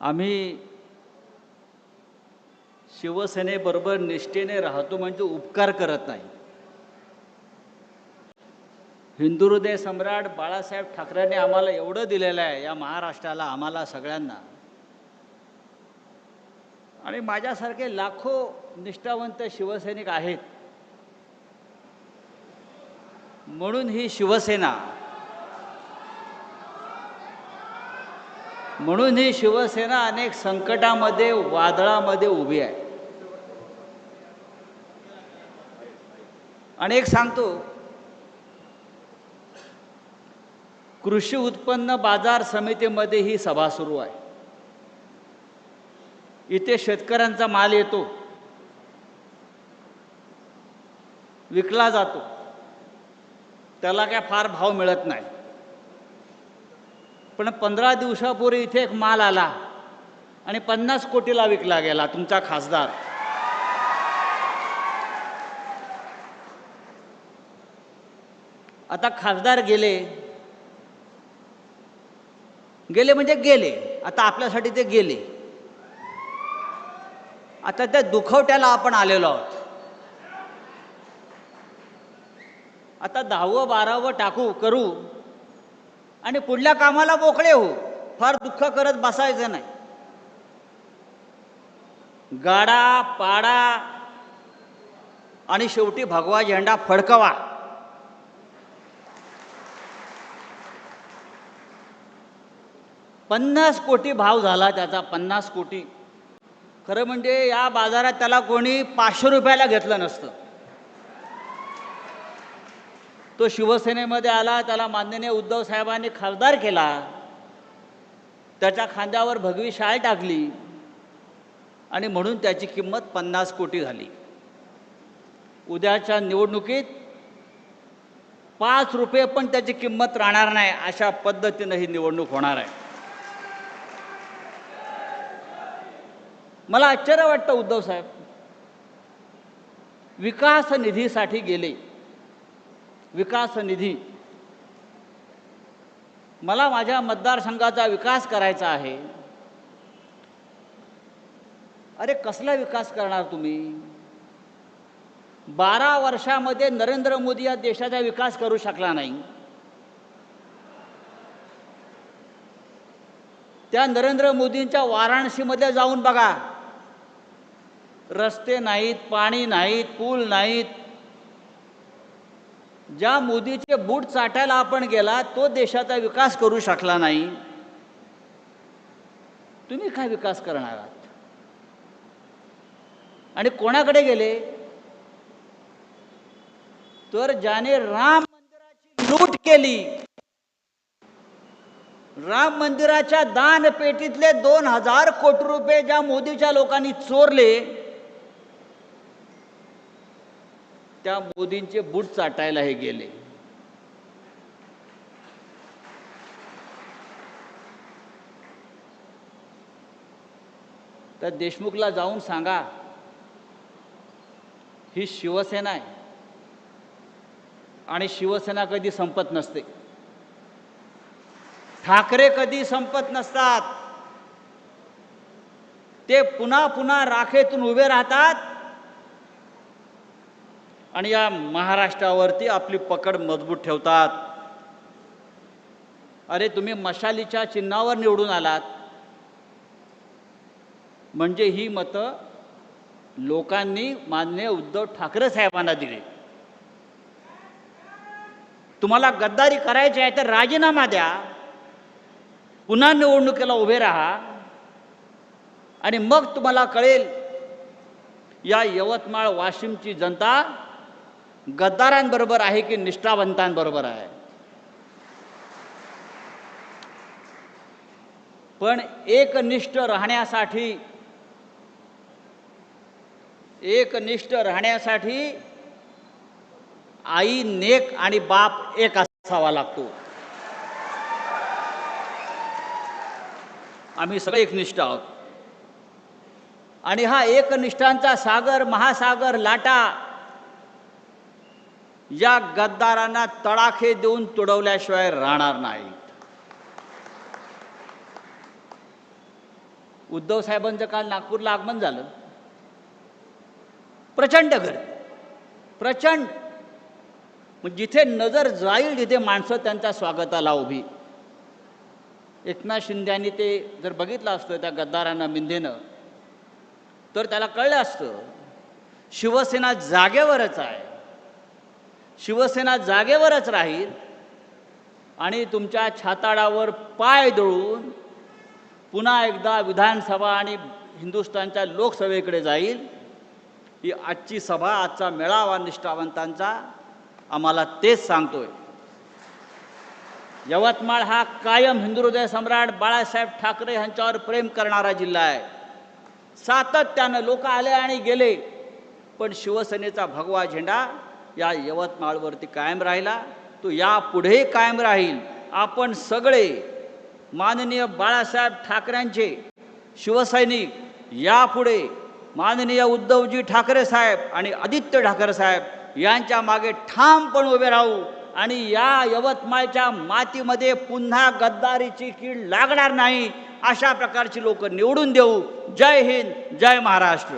आम्ही शिवसेनेबरोबर निष्ठेने राहतो म्हणजे उपकार करत नाही. हिंदुहृदय सम्राट बाळासाहेब ठाकरेंनी आम्हाला एवढं दिलेलं आहे या महाराष्ट्राला, आम्हाला सगळ्यांना. आणि माझ्यासारखे लाखो निष्ठावंत शिवसैनिक आहेत. म्हणून ही शिवसेना अनेक संकटामध्ये, वादळामध्ये उभी आहे. आणि एक सांगतो, कृषी उत्पन्न बाजार समितीमध्ये ही सभा सुरू आहे. इथे शेतकऱ्यांचा माल येतो, विकला जातो, त्याला काय फार भाव मिळत नाही. पण 15 दिवसापूर्वी इथे एक माल आला आणि 50 कोटीला विकला गेला. तुमचा खासदार आता खासदार गेले म्हणजे गेले. आता आपल्यासाठी ते गेले. आता त्या दुखवट्याला आपण आलेलो आहोत. आता 10वं 12वं करू आणि पुढल्या कामाला मोकळे हो. फार दुःख करत बसायचं नाही. गाडा पाडा आणि शेवटी भगवा झेंडा फडकवा. $50 कोटी भाव झाला त्याचा. 50 कोटी. खरं म्हणजे या बाजारात त्याला कोणी 500 रुपयाला घेतलं नसतं. तो शिवसेनेमध्ये आला, त्याला माननीय उद्धव साहेबांनी खासदार केला, त्याच्या खांद्यावर भगवी शाल टाकली आणि म्हणून त्याची किंमत 50 कोटी झाली. उद्याच्या निवडणुकीत 5 रुपये पण त्याची किंमत राहणार नाही. अशा पद्धतीनं ही निवडणूक होणार आहे. मला आश्चर्य वाटतं, उद्धव साहेब विकास निधीसाठी गेले. विकास निधी, मला माझ्या मतदारसंघाचा विकास करायचा आहे. अरे कसला विकास करणार तुम्ही? 12 वर्षामध्ये नरेंद्र मोदी या देशाचा विकास करू शकला नाही. त्या नरेंद्र मोदींच्या वाराणसीमध्ये जाऊन बघा. रस्ते नाहीत, पाणी नाहीत, पूल नाहीत. ज्या मोदीचे बूट चाटायला आपण गेला, तो देशाचा विकास करू शकला नाही. तुम्ही काय विकास करणार आहात? आणि कोणाकडे गेले? तर ज्याने राम मंदिराची लूट केली, राम मंदिराच्या दानपेटीतले 2000 कोटी रुपये ज्या मोदीच्या लोकांनी चोरले, त्या मोदींचे बूट चाटायला हे गेले. तर देशमुखला जाऊन सांगा, ही शिवसेना आहे आणि शिवसेना कधी संपत नसते. ठाकरे कधी संपत नसतात. ते पुन्हा पुन्हा राखेतून उभे राहतात आणि या महाराष्ट्रावरती आपली पकड मजबूत ठेवतात. अरे तुम्ही मशालीच्या चिन्हावर निवडून आलात म्हणजे ही मतं लोकांनी माननीय उद्धव ठाकरे साहेबांना दिली. तुम्हाला गद्दारी करायची आहे तर राजीनामा द्या, पुन्हा निवडणुकीला उभे राहा आणि मग तुम्हाला कळेल या यवतमाळ वाशिमची जनता गद्दारांबरोबर आहे की निष्ठावंतांबरोबर आहे. पण एकनिष्ठ राहण्यासाठी आई नेक आणि बाप एक असावा लागतो. आम्ही सगळे एकनिष्ठ आहोत आणि हा एकनिष्ठांचा सागर, महासागर लाटा या गद्दारांना तडाखे देऊन तुडवल्याशिवाय राहणार नाहीत. उद्धव साहेबांचं काल नागपूरला आगमन झालं. प्रचंड गर्दी, प्रचंड. मग जिथे नजर जाईल तिथे माणसं त्यांच्या स्वागताला उभी. एकनाथ शिंदेंनी ते जर बघितलं असतं त्या गद्दारांना, मिंदेनं, तर त्याला कळलं असतं शिवसेना जागेवरच आहे, शिवसेना जागेवरच राहील आणि तुमच्या छाताडावर पाय दळून पुन्हा एकदा विधानसभा आणि हिंदुस्थानच्या लोकसभेकडे जाईल. ही आजची सभा, आजचा मेळावा निष्ठावंतांचा आम्हाला तेच सांगतोय. यवतमाळ हा कायम हिंदुहृदय सम्राट बाळासाहेब ठाकरे यांच्यावर प्रेम करणारा जिल्हा आहे. सातत्यानं लोक आले आणि गेले, पण शिवसेनेचा भगवा झेंडा या यवतमाळवरती कायम राहिला. तो यापुढेही कायम राहील. आपण सगळे माननीय बाळासाहेब ठाकरेंचे शिवसैनिक यापुढे माननीय उद्धवजी ठाकरे साहेब आणि आदित्य ठाकरे साहेब यांच्या मागे ठामपणे उभे राहू आणि या यवतमाळच्या मातीमध्ये पुन्हा गद्दारीची कीड लागणार नाही अशा प्रकारची लोक निवडून देऊ. जय हिंद, जय महाराष्ट्र.